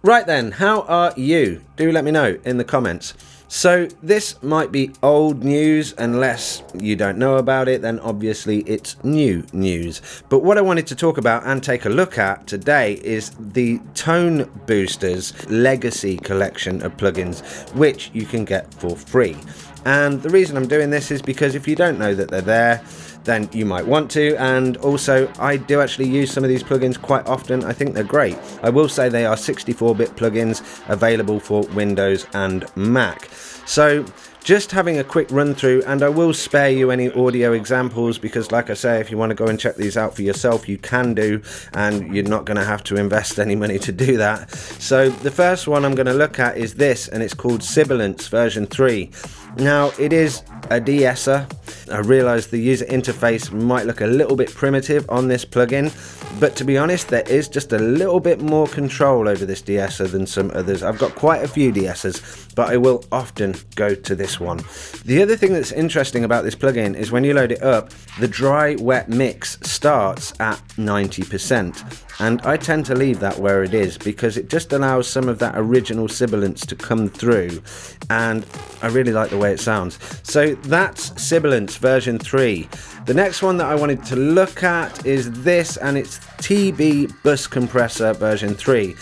Right then, how are you? Do let me know in the comments. So this might be old news. Unless you don't know about it, then obviously it's new news. But what I wanted to talk about and take a look at today is the Tone Boosters Legacy collection of plugins, which you can get for free. And the reason I'm doing this is because if you don't know that they're there, then you might want to. And also, I do actually use some of these plugins quite often. I think they're great. I will say they are 64-bit plugins available for Windows and Mac. So just having a quick run through, and I will spare you any audio examples because, like I say, if you want to go and check these out for yourself, you can do, and you're not going to have to invest any money to do that. So the first one I'm going to look at is this, and it's called Sibilance version 3. Now, it is a de-esser. I realise the user interface might look a little bit primitive on this plugin, but to be honest, there is just a little bit more control over this de-esser than some others. I've got quite a few de-essers, but I will often go to this one. The other thing that's interesting about this plugin is when you load it up, the dry-wet mix starts at 90%. And I tend to leave that where it is because it just allows some of that original sibilance to come through, and I really like the way it sounds. So that's Sibilance version 3. The next one that I wanted to look at is this, and it's TB Bus Compressor version 3.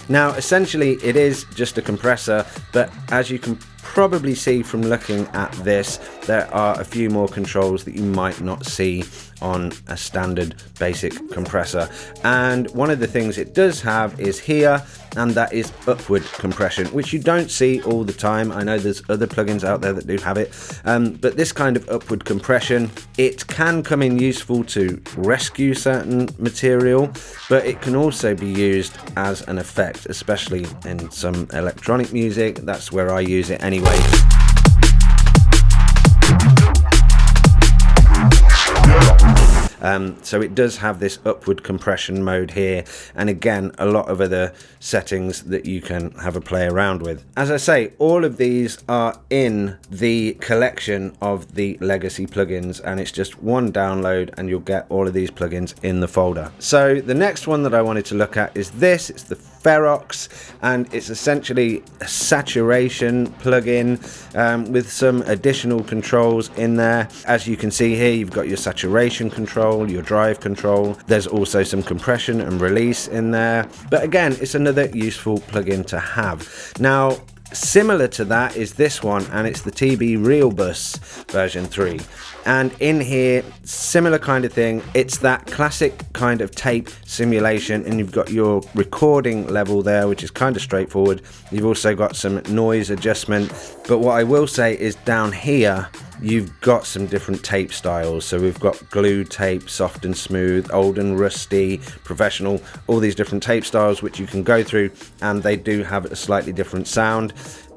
Now essentially it is just a compressor, but as you can probably see from looking at this, there are a few more controls that you might not see on a standard basic compressor. And one of the things it does have is here, and that is upward compression, which you don't see all the time. I know there's other plugins out there that do have it, but this kind of upward compression, it can come in useful to rescue certain material, but it can also be used as an effect, especially in some electronic music. That's where I use it anyway. So it does have this upward compression mode here, and again a lot of other settings that you can have a play around with. As I say, all of these are in the collection of the legacy plugins, and it's just one download and you'll get all of these plugins in the folder. So the next one that I wanted to look at is this. It's the Ferox, and it's essentially a saturation plugin with some additional controls in there. As you can see here, you've got your saturation control, your drive control. There's also some compression and release in there, but again, it's another useful plugin to have. Now, similar to that is this one, and it's the TB ReelBus version 3. And in here, similar kind of thing. It's that classic kind of tape simulation, and you've got your recording level there, which is kind of straightforward. You've also got some noise adjustment, but what I will say is down here you've got some different tape styles. So we've got glue tape, soft and smooth, old and rusty, professional, all these different tape styles which you can go through, and they do have a slightly different sound.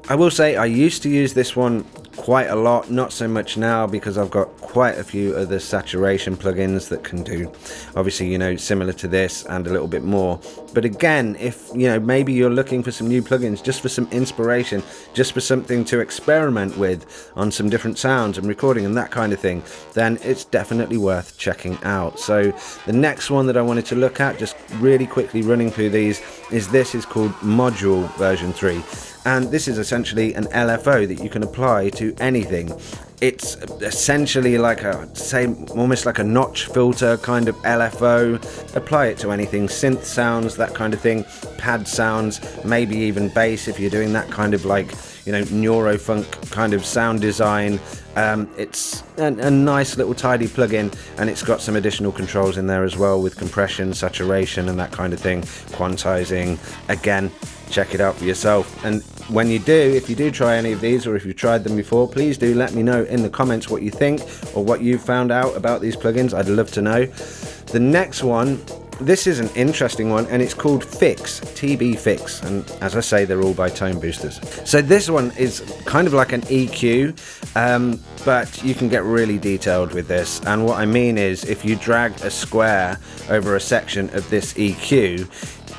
I will say I used to use this one quite a lot, not so much now because I've got quite a few other saturation plugins that can do, obviously, you know, similar to this and a little bit more. But again, if you know, maybe you're looking for some new plugins just for some inspiration, just for something to experiment with on some different sounds and recording and that kind of thing, then it's definitely worth checking out. So the next one that I wanted to look at, just really quickly running through these, is this is called Module version 3. And this is essentially an LFO that you can apply to anything. It's essentially like a, say, almost like a notch filter kind of LFO. Apply it to anything, synth sounds, that kind of thing, pad sounds, maybe even bass if you're doing that kind of like, you know, neurofunk kind of sound design. It's a nice little tidy plugin, and it's got some additional controls in there as well with compression, saturation and that kind of thing, quantizing. Again, check it out for yourself. And when you do, if you do try any of these, or if you've tried them before, please do let me know in the comments what you think or what you've found out about these plugins. I'd love to know. The next one, this is an interesting one, and it's called Fix, TB Fix, and as I say, they're all by Tone Boosters. So this one is kind of like an EQ, but you can get really detailed with this, and what I mean is if you drag a square over a section of this EQ,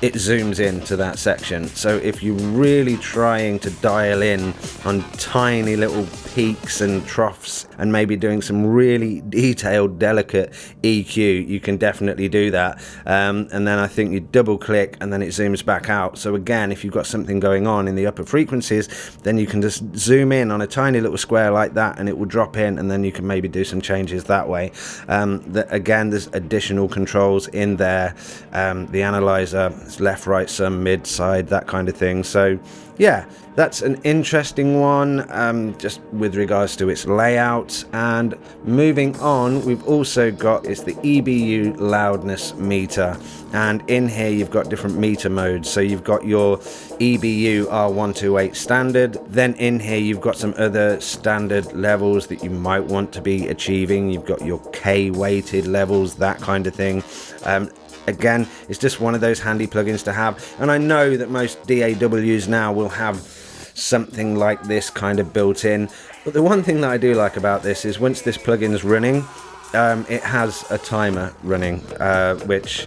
it zooms into that section. So if you're really trying to dial in on tiny little peaks and troughs and maybe doing some really detailed, delicate EQ, you can definitely do that. and then I think you double click and then it zooms back out. So again, if you've got something going on in the upper frequencies, then you can just zoom in on a tiny little square like that and it will drop in, and then you can maybe do some changes that way. Again, there's additional controls in there, the analyzer, it's left, right, sum, mid, side, that kind of thing. So yeah, that's an interesting one, just with regards to its layout. And moving on, we've also got, it's the EBU loudness meter, and in here you've got different meter modes. So you've got your EBU R128 standard, then in here you've got some other standard levels that you might want to be achieving. You've got your K weighted levels, that kind of thing. Again, it's just one of those handy plugins to have, and I know that most DAWs now will have something like this kind of built in, but the one thing that I do like about this is once this plugin is running, it has a timer running, which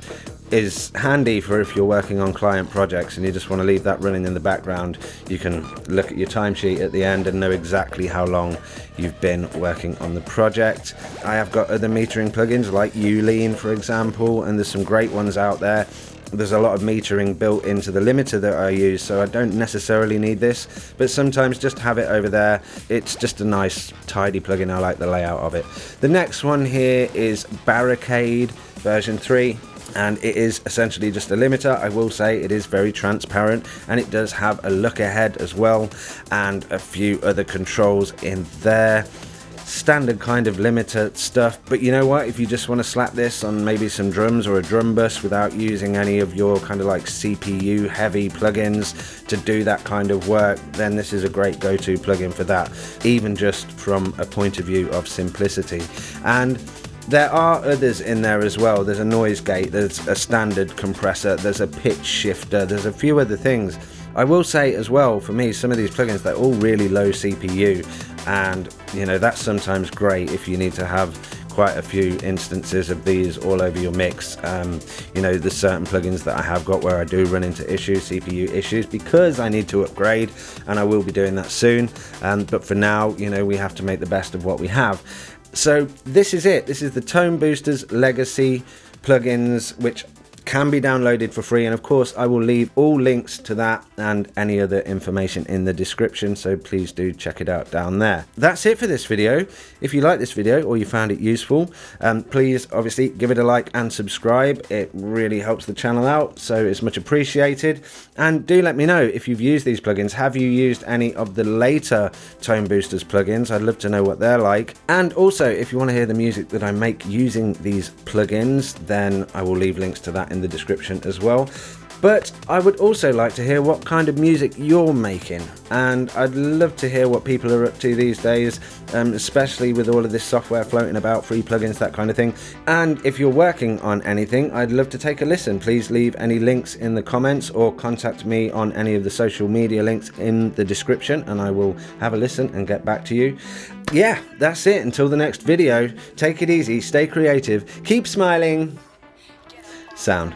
is handy for if you're working on client projects and you just want to leave that running in the background. You can look at your timesheet at the end and know exactly how long you've been working on the project. I have got other metering plugins like Ulean, for example, and there's some great ones out there. There's a lot of metering built into the limiter that I use, so I don't necessarily need this, but sometimes just have it over there. It's just a nice tidy plugin. I like the layout of it. The next one here is Barricade version 3. And it is essentially just a limiter. I will say it is very transparent, and it does have a look ahead as well, and a few other controls in there. Standard kind of limiter stuff, but you know what, if you just want to slap this on maybe some drums or a drum bus without using any of your kind of like CPU heavy plugins to do that kind of work, then this is a great go-to plugin for that, even just from a point of view of simplicity. And there are others in there as well. There's a noise gate, there's a standard compressor, there's a pitch shifter, there's a few other things. I will say as well, for me, some of these plugins, they're all really low CPU, and you know, that's sometimes great if you need to have quite a few instances of these all over your mix. You know, there's certain plugins that I have got where I do run into issues, CPU issues, because I need to upgrade, and I will be doing that soon. But for now, you know, we have to make the best of what we have. So this is it. This is the Tone Boosters Legacy plugins, which can be downloaded for free, and of course I will leave all links to that and any other information in the description, so please do check it out down there. That's it for this video. If you like this video or you found it useful, please obviously give it a like and subscribe. It really helps the channel out, so it's much appreciated. And do let me know if you've used these plugins. Have you used any of the later Tone Boosters plugins? I'd love to know what they're like. And also, if you want to hear the music that I make using these plugins, then I will leave links to that in the description as well. But I would also like to hear what kind of music you're making, and I'd love to hear what people are up to these days, especially with all of this software floating about, free plugins, that kind of thing. And if you're working on anything, I'd love to take a listen. Please leave any links in the comments or contact me on any of the social media links in the description, and I will have a listen and get back to you. Yeah, that's it. Until the next video, take it easy, stay creative, keep smiling. Sound.